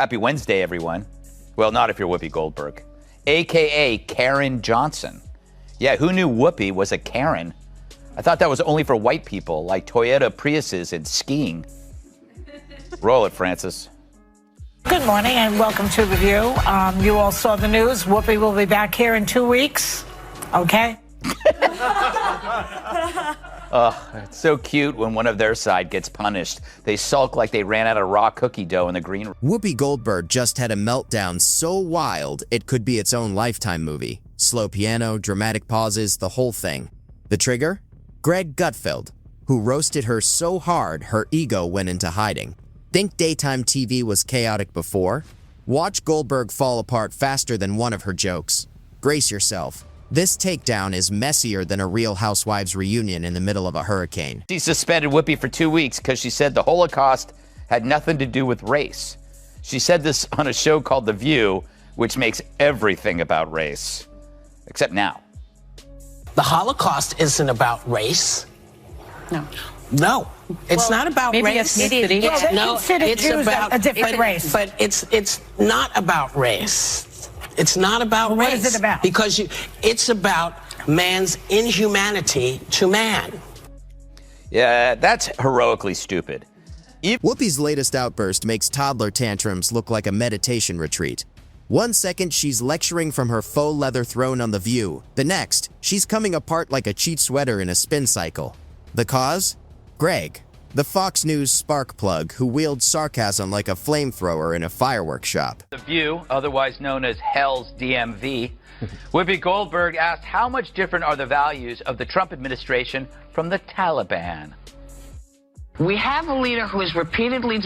Happy Wednesday, everyone. Well, not if you're Whoopi Goldberg, a.k.a. Karen Johnson. Yeah, who knew Whoopi was a Karen? I thought that was only for white people, like Toyota Priuses and skiing. Roll it, Francis. Good morning and welcome to The View. You all saw the news. Whoopi will be back here in 2 weeks. Okay? It's so cute when one of their side gets punished. They sulk like they ran out of raw cookie dough in the green room. Whoopi Goldberg just had a meltdown so wild it could be its own Lifetime movie. Slow piano, dramatic pauses, the whole thing. The trigger? Greg Gutfeld, who roasted her so hard her ego went into hiding. Think daytime TV was chaotic before? Watch Goldberg fall apart faster than one of her jokes. Brace yourself. This takedown is messier than a Real Housewives reunion in the middle of a hurricane. She suspended Whoopi for 2 weeks because she said the Holocaust had nothing to do with race. She said this on a show called The View, which makes everything about race. Except now. The Holocaust isn't about race. No. It's not about race. Ethnicity. It's about a different race. But it's not about race. It's not about race. What is it about? Because it's about man's inhumanity to man. Yeah, that's heroically stupid. Whoopi's latest outburst makes toddler tantrums look like a meditation retreat. 1 second, she's lecturing from her faux leather throne on The View. The next, she's coming apart like a cheap sweater in a spin cycle. The cause? Greg, the Fox News spark plug who wields sarcasm like a flamethrower in a fireworks shop. The View, otherwise known as Hell's DMV, Whoopi Goldberg asked how much different are the values of the Trump administration from the Taliban? We have a leader who has repeatedly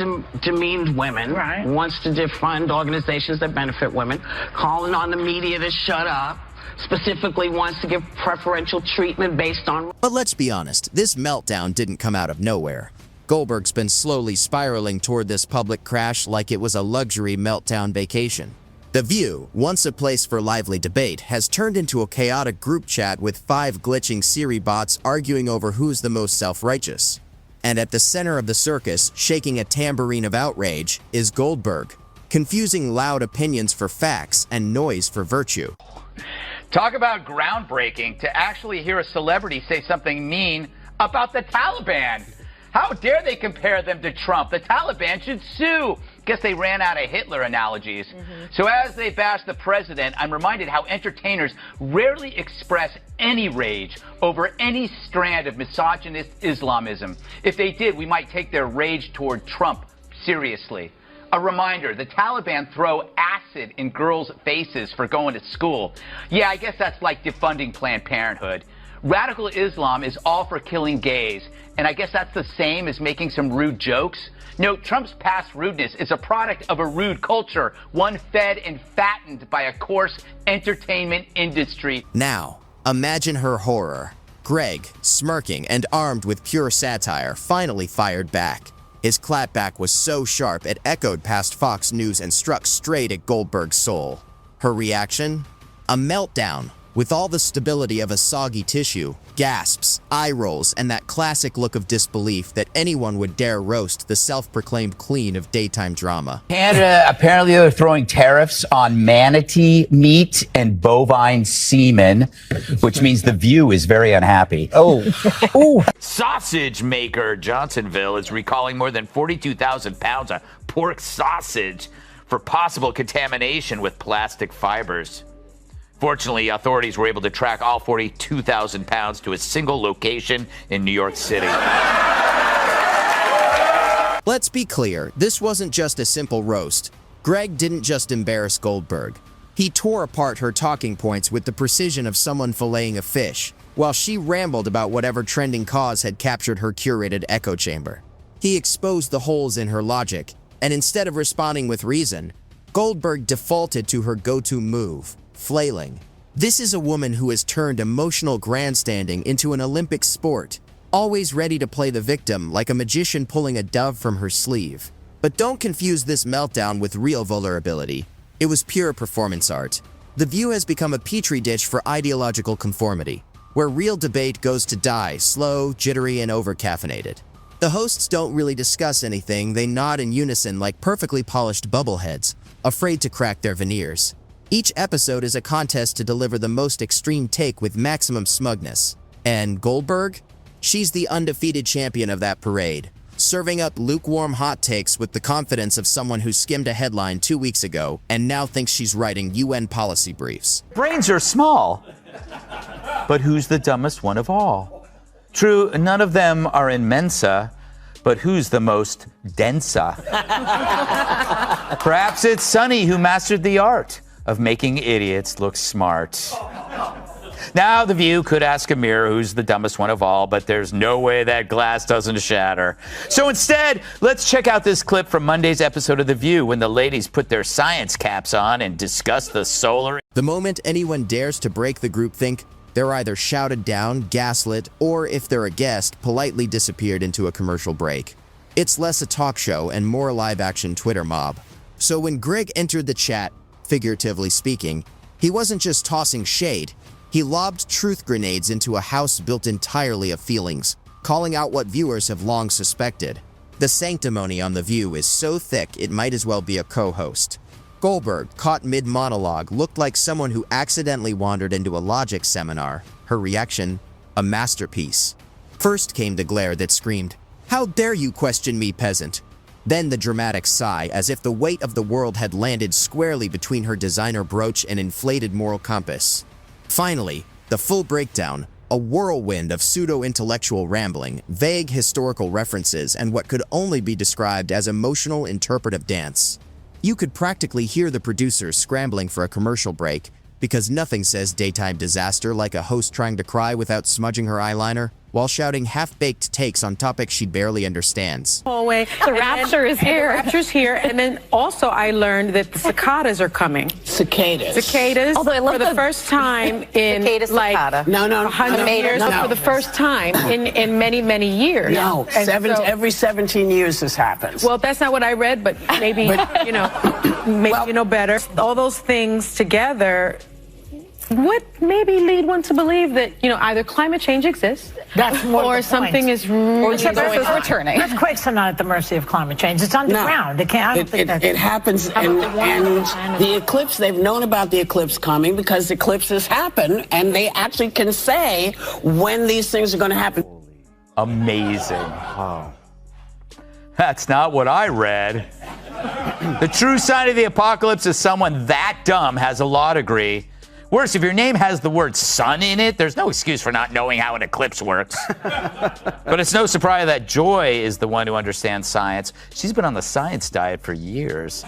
demeaned women, wants to defund organizations that benefit women, calling on the media to shut up, specifically wants to give preferential treatment based on... But let's be honest, this meltdown didn't come out of nowhere. Goldberg's been slowly spiraling toward this public crash like it was a luxury meltdown vacation. The View, once a place for lively debate, has turned into a chaotic group chat with 5 glitching Siri bots arguing over who's the most self-righteous. And at the center of the circus, shaking a tambourine of outrage, is Goldberg, confusing loud opinions for facts and noise for virtue. Talk about groundbreaking to actually hear a celebrity say something mean about the Taliban. How dare they compare them to Trump? The Taliban should sue. Guess they ran out of Hitler analogies. So as they bash the president, I'm reminded how entertainers rarely express any rage over any strand of misogynist Islamism. If they did, we might take their rage toward Trump seriously. A reminder, the Taliban throw acid in girls' faces for going to school. Yeah, I guess that's like defunding Planned Parenthood. Radical Islam is all for killing gays, and I guess that's the same as making some rude jokes. No, Trump's past rudeness is a product of a rude culture, one fed and fattened by a coarse entertainment industry. Now, imagine her horror. Greg, smirking and armed with pure satire, finally fired back. His clapback was so sharp it echoed past Fox News and struck straight at Goldberg's soul. Her reaction? A meltdown, with all the stability of a soggy tissue, gasps, eye rolls, and that classic look of disbelief that anyone would dare roast the self-proclaimed queen of daytime drama. Canada, apparently they're throwing tariffs on manatee meat and bovine semen, which means The View is very unhappy. Sausage maker Johnsonville is recalling more than 42,000 pounds of pork sausage for possible contamination with plastic fibers. Fortunately, authorities were able to track all 42,000 pounds to a single location in New York City. Let's be clear, this wasn't just a simple roast. Greg didn't just embarrass Goldberg. He tore apart her talking points with the precision of someone filleting a fish, while she rambled about whatever trending cause had captured her curated echo chamber. He exposed the holes in her logic, and instead of responding with reason, Goldberg defaulted to her go-to move, flailing. This is a woman who has turned emotional grandstanding into an Olympic sport, always ready to play the victim like a magician pulling a dove from her sleeve. But don't confuse this meltdown with real vulnerability. It was pure performance art. The View has become a petri dish for ideological conformity, where real debate goes to die slow, jittery, and over-caffeinated. The hosts don't really discuss anything, they nod in unison like perfectly polished bubbleheads, afraid to crack their veneers. Each episode is a contest to deliver the most extreme take with maximum smugness. And Goldberg? She's the undefeated champion of that parade, serving up lukewarm hot takes with the confidence of someone who skimmed a headline 2 weeks ago and now thinks she's writing UN policy briefs. Brains are small, but who's the dumbest one of all? True, none of them are in Mensa, but who's the most densa? Perhaps it's Sunny who mastered the art of making idiots look smart. Now, The View could ask a mirror who's the dumbest one of all, but there's no way that glass doesn't shatter. So instead, let's check out this clip from Monday's episode of The View when the ladies put their science caps on and discuss the solar... The moment anyone dares to break the groupthink, they're either shouted down, gaslit, or, if they're a guest, politely disappeared into a commercial break. It's less a talk show and more live-action Twitter mob. So when Greg entered the chat, figuratively speaking, he wasn't just tossing shade. He lobbed truth grenades into a house built entirely of feelings, calling out what viewers have long suspected. The sanctimony on The View is so thick it might as well be a co-host. Goldberg, caught mid-monologue, looked like someone who accidentally wandered into a logic seminar. Her reaction, a masterpiece. First came the glare that screamed, "How dare you question me, peasant?" Then the dramatic sigh, as if the weight of the world had landed squarely between her designer brooch and inflated moral compass. Finally, the full breakdown, a whirlwind of pseudo-intellectual rambling, vague historical references, and what could only be described as emotional interpretive dance. You could practically hear the producers scrambling for a commercial break, because nothing says daytime disaster like a host trying to cry without smudging her eyeliner, while shouting half-baked takes on topics she barely understands. Hallway. The rapture is here. The rapture's here, and then also I learned that the cicadas are coming. Cicadas. Cicadas. Although I love for the first time in like cicada. 100 years, for the first time in many, many years. No, every 17 years this happens. Well, that's not what I read, but maybe you know, maybe you know better. All those things together would maybe lead one to believe that, you know, either climate change exists or something is returning. Earthquakes are not at the mercy of climate change. It's underground. No. It happens, and the eclipse, they've known about the eclipse coming because eclipses happen, and they actually can say when these things are going to happen. Amazing. Oh. That's not what I read. The true sign of the apocalypse is someone that dumb has a law degree. Worse, if your name has the word sun in it, there's no excuse for not knowing how an eclipse works. But it's no surprise that Joy is the one who understands science. She's been on the science diet for years.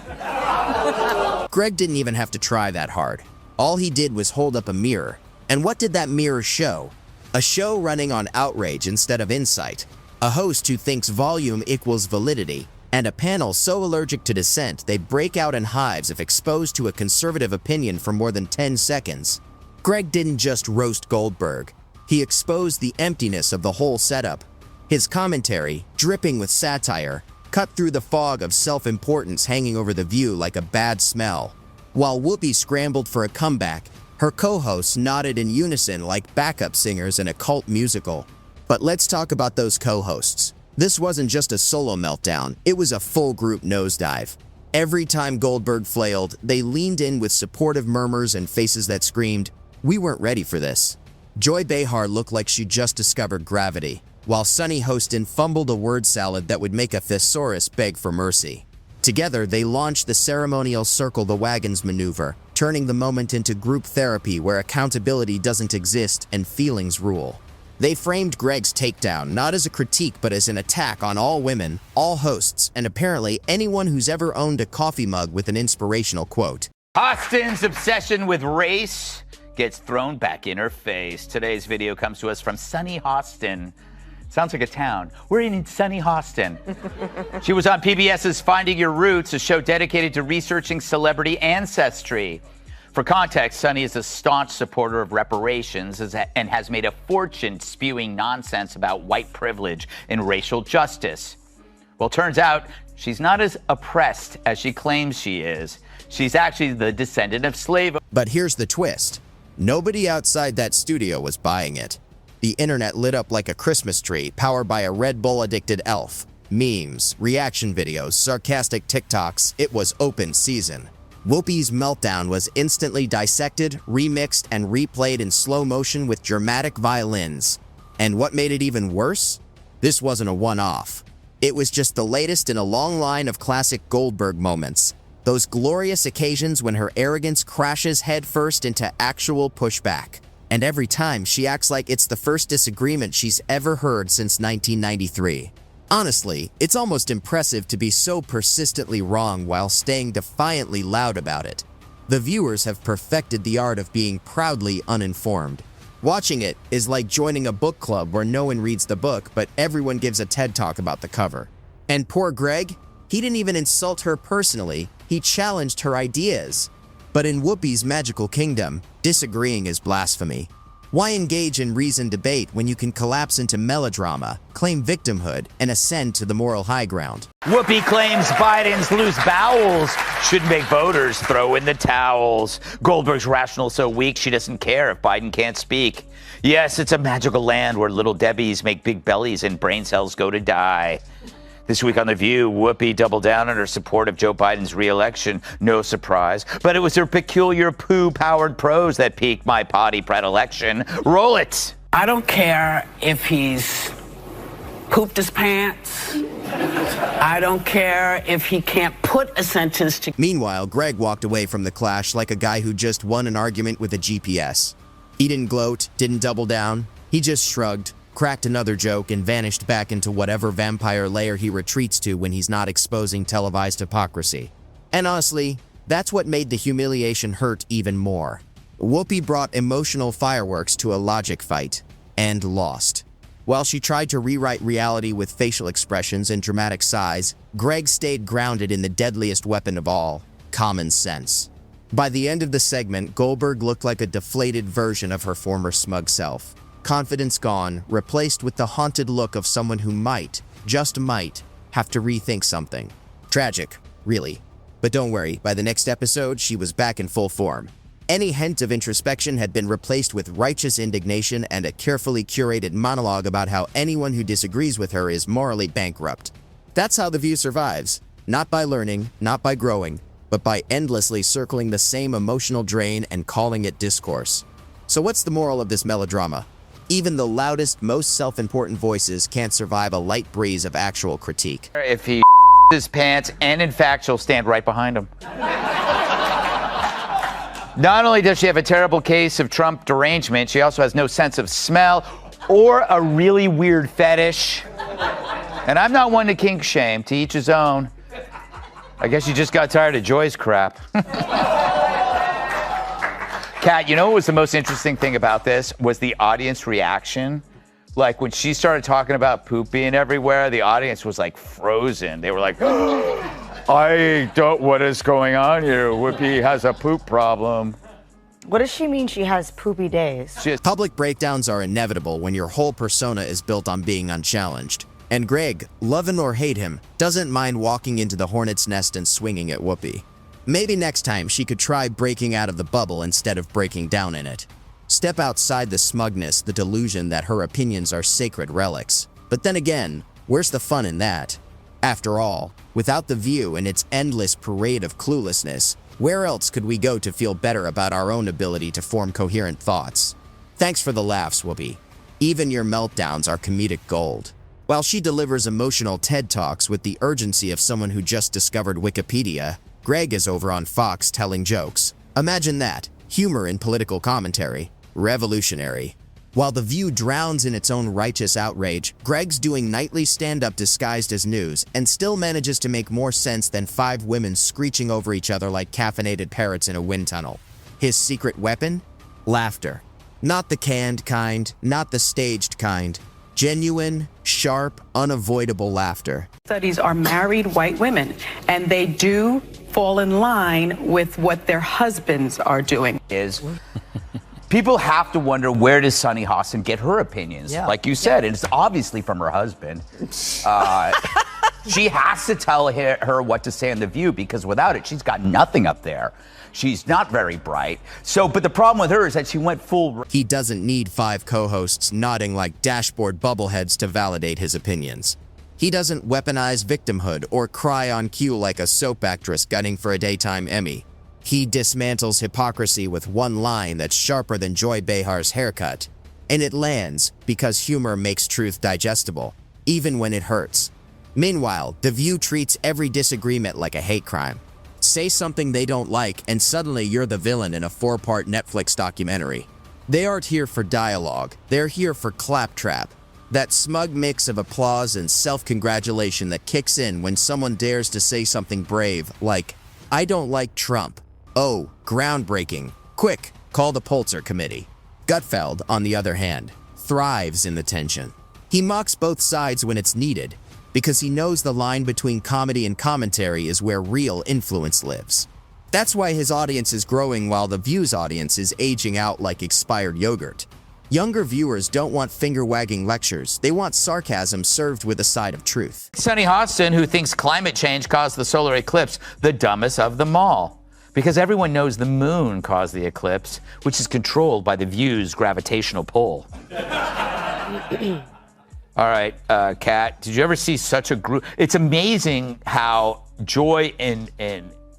Greg didn't even have to try that hard. All he did was hold up a mirror. And what did that mirror show? A show running on outrage instead of insight. A host who thinks volume equals validity. And a panel so allergic to dissent they break out in hives if exposed to a conservative opinion for more than 10 seconds. Greg didn't just roast Goldberg. He exposed the emptiness of the whole setup. His commentary, dripping with satire, cut through the fog of self-importance hanging over The View like a bad smell. While Whoopi scrambled for a comeback, her co-hosts nodded in unison like backup singers in a cult musical. But let's talk about those co-hosts. This wasn't just a solo meltdown, it was a full group nosedive. Every time Goldberg flailed, they leaned in with supportive murmurs and faces that screamed, "We weren't ready for this." Joy Behar looked like she just discovered gravity, while Sunny Hostin fumbled a word salad that would make a thesaurus beg for mercy. Together, they launched the ceremonial circle the wagons maneuver, turning the moment into group therapy where accountability doesn't exist and feelings rule. They framed Greg's takedown not as a critique but as an attack on all women, all hosts, and apparently anyone who's ever owned a coffee mug with an inspirational quote. Hostin's obsession with race gets thrown back in her face. Today's video comes to us from sunny Hostin. Sounds like a town. We're in sunny Hostin. She was on PBS's Finding Your Roots, a show dedicated to researching celebrity ancestry. For context, Sunny is a staunch supporter of reparations and has made a fortune spewing nonsense about white privilege and racial justice. Well, turns out she's not as oppressed as she claims she is. She's actually the descendant of slave. But here's the twist. Nobody outside that studio was buying it. The internet lit up like a Christmas tree, powered by a Red Bull-addicted elf. Memes, reaction videos, sarcastic TikToks, it was open season. Whoopi's meltdown was instantly dissected, remixed, and replayed in slow motion with dramatic violins. And what made it even worse? This wasn't a one-off. It was just the latest in a long line of classic Goldberg moments. Those glorious occasions when her arrogance crashes headfirst into actual pushback. And every time, she acts like it's the first disagreement she's ever heard since 1993. Honestly, it's almost impressive to be so persistently wrong while staying defiantly loud about it. The viewers have perfected the art of being proudly uninformed. Watching it is like joining a book club where no one reads the book, but everyone gives a TED Talk about the cover. And poor Greg, he didn't even insult her personally, he challenged her ideas. But in Whoopi's magical kingdom, disagreeing is blasphemy. Why engage in reasoned debate when you can collapse into melodrama, claim victimhood, and ascend to the moral high ground? Whoopi claims Biden's loose bowels should make voters throw in the towels. Goldberg's rational so weak she doesn't care if Biden can't speak. Yes, it's a magical land where little Debbies make big bellies and brain cells go to die. This week on The View, Whoopi doubled down on her support of Joe Biden's re-election. No surprise. But it was her peculiar poo-powered prose that piqued my potty predilection. Roll it! I don't care if he's pooped his pants. I don't care if he can't put a sentence together. Meanwhile, Greg walked away from the clash like a guy who just won an argument with a GPS. He didn't gloat, didn't double down. He just shrugged, cracked another joke, and vanished back into whatever vampire lair he retreats to when he's not exposing televised hypocrisy. And honestly, that's what made the humiliation hurt even more. Whoopi brought emotional fireworks to a logic fight, and lost. While she tried to rewrite reality with facial expressions and dramatic sighs, Greg stayed grounded in the deadliest weapon of all, common sense. By the end of the segment, Goldberg looked like a deflated version of her former smug self. Confidence gone, replaced with the haunted look of someone who might, just might, have to rethink something. Tragic, really. But don't worry, by the next episode, she was back in full form. Any hint of introspection had been replaced with righteous indignation and a carefully curated monologue about how anyone who disagrees with her is morally bankrupt. That's how The View survives. Not by learning, not by growing, but by endlessly circling the same emotional drain and calling it discourse. So what's the moral of this melodrama? Even the loudest, most self-important voices can't survive a light breeze of actual critique. If he his pants, and in fact, she'll stand right behind him. Not only does she have a terrible case of Trump derangement, she also has no sense of smell or a really weird fetish. And I'm not one to kink shame, to each his own. I guess you just got tired of Joy's crap. Kat, you know what was the most interesting thing about this was the audience reaction. Like when she started talking about poop being everywhere, the audience was like frozen. They were like, I don't, what is going on here? Whoopi has a poop problem. What does she mean she has poopy days? Public breakdowns are inevitable when your whole persona is built on being unchallenged. And Greg, love him or hate him, doesn't mind walking into the hornet's nest and swinging at Whoopi. Maybe next time she could try breaking out of the bubble instead of breaking down in it. Step outside the smugness, the delusion that her opinions are sacred relics. But then again, where's the fun in that? After all, without The View and its endless parade of cluelessness, where else could we go to feel better about our own ability to form coherent thoughts? Thanks for the laughs, Whoopi. Even your meltdowns are comedic gold. While she delivers emotional TED Talks with the urgency of someone who just discovered Wikipedia, Greg is over on Fox telling jokes. Imagine that. Humor in political commentary. Revolutionary. While The View drowns in its own righteous outrage, Greg's doing nightly stand-up disguised as news and still manages to make more sense than 5 women screeching over each other like caffeinated parrots in a wind tunnel. His secret weapon? Laughter. Not the canned kind, not the staged kind. Genuine, sharp, unavoidable laughter. Studies are married white women, and they do fall in line with what their husbands are doing. People have to wonder, where does Sunny Hostin get her opinions? Yeah. Like you said, and it's obviously from her husband. She has to tell her what to say on The View, because without it, she's got nothing up there. She's not very bright. But the problem with her is that she went full... He doesn't need 5 co-hosts nodding like dashboard bubbleheads to validate his opinions. He doesn't weaponize victimhood or cry on cue like a soap actress gunning for a daytime Emmy. He dismantles hypocrisy with one line that's sharper than Joy Behar's haircut. And it lands because humor makes truth digestible, even when it hurts. Meanwhile, The View treats every disagreement like a hate crime. Say something they don't like, and suddenly you're the villain in a 4-part Netflix documentary. They aren't here for dialogue, they're here for claptrap. That smug mix of applause and self-congratulation that kicks in when someone dares to say something brave, like, "I don't like Trump." Oh, groundbreaking. Quick, call the Pulitzer Committee. Gutfeld, on the other hand, thrives in the tension. He mocks both sides when it's needed, because he knows the line between comedy and commentary is where real influence lives. That's why his audience is growing while The View's audience is aging out like expired yogurt. Younger viewers don't want finger-wagging lectures. They want sarcasm served with a side of truth. Sonny Hostin, who thinks climate change caused the solar eclipse, the dumbest of them all. Because everyone knows the moon caused the eclipse, which is controlled by The View's gravitational pull. All right, Kat, did you ever see such a group? It's amazing how Joy and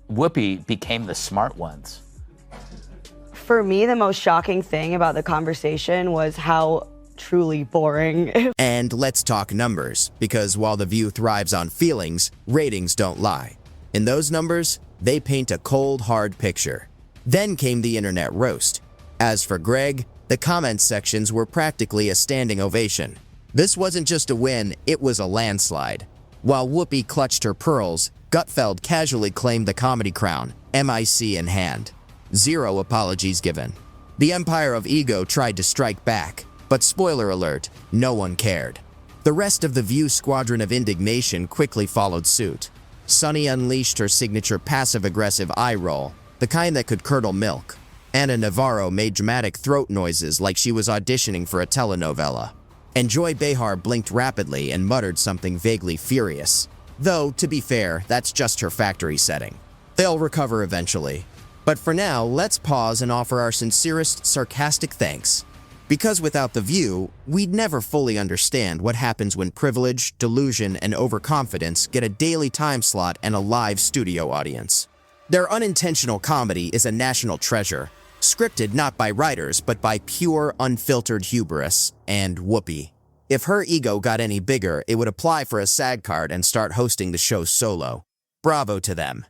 Whoopi became the smart ones. For me, the most shocking thing about the conversation was how truly boring. And let's talk numbers, because while The View thrives on feelings, ratings don't lie. In those numbers, they paint a cold, hard picture. Then came the internet roast. As for Greg, the comment sections were practically a standing ovation. This wasn't just a win, it was a landslide. While Whoopi clutched her pearls, Gutfeld casually claimed the comedy crown, MIC in hand. 0 apologies given. The Empire of Ego tried to strike back, but spoiler alert, no one cared. The rest of the View squadron of indignation quickly followed suit. Sunny unleashed her signature passive-aggressive eye roll, the kind that could curdle milk. Anna Navarro made dramatic throat noises like she was auditioning for a telenovela. And Joy Behar blinked rapidly and muttered something vaguely furious. Though, to be fair, that's just her factory setting. They'll recover eventually. But for now, let's pause and offer our sincerest, sarcastic thanks. Because without The View, we'd never fully understand what happens when privilege, delusion, and overconfidence get a daily time slot and a live studio audience. Their unintentional comedy is a national treasure, scripted not by writers, but by pure, unfiltered hubris and Whoopi. If her ego got any bigger, it would apply for a SAG card and start hosting the show solo. Bravo to them.